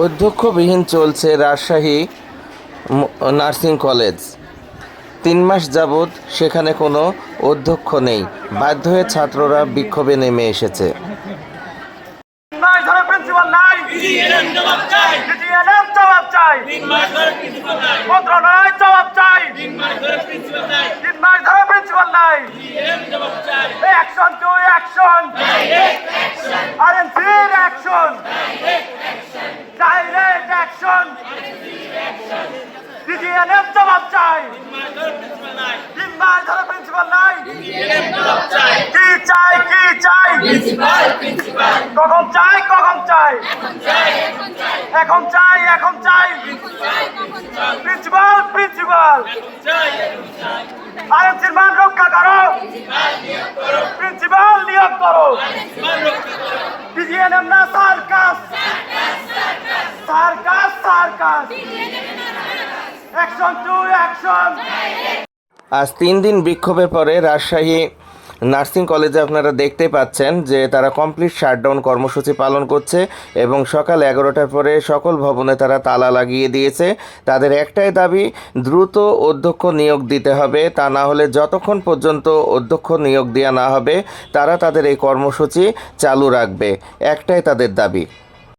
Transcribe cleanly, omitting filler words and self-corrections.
অধ্যক্ষবিহীন চলছে Rajshahi nursing college. ৩ মাস যাবৎ সেখানে কোনো অধ্যক্ষ নেই। বাধ্য হয়ে ছাত্ররা বিক্ষোভে নেমে এসেছে। জবাব চাই। 3 মাস ধরে প্রিন্সিপাল নাই। কি চাই কি চাই? কখন চাই কখন চাই? এখন চাই এখন চাই। প্রিন্সিপাল প্রিন্সিপাল আইনশৃঙ্খলা মান রক্ষা করো। প্রিন্সিপাল নিয়োগ করো। ডিজিএনএম না circus circus circus. Action to action. আজ 3 দিন বিক্ষোভের পরে রাজশাহী নার্সিং কলেজে আপনারা দেখতে পাচ্ছেন যে তারা কমপ্লিট শাটডাউন কর্মসূচি পালন করছে এবং সকাল 11টার পরে সকল ভবনে তারা তালা লাগিয়ে দিয়েছে। তাদের একটাই দাবি, দ্রুত অধ্যক্ষ নিয়োগ দিতে হবে, তা না হলে যতক্ষণ পর্যন্ত অধ্যক্ষ নিয়োগ দেওয়া না হবে তারা তাদের এই কর্মসূচি চালু রাখবে। একটাই তাদের দাবি।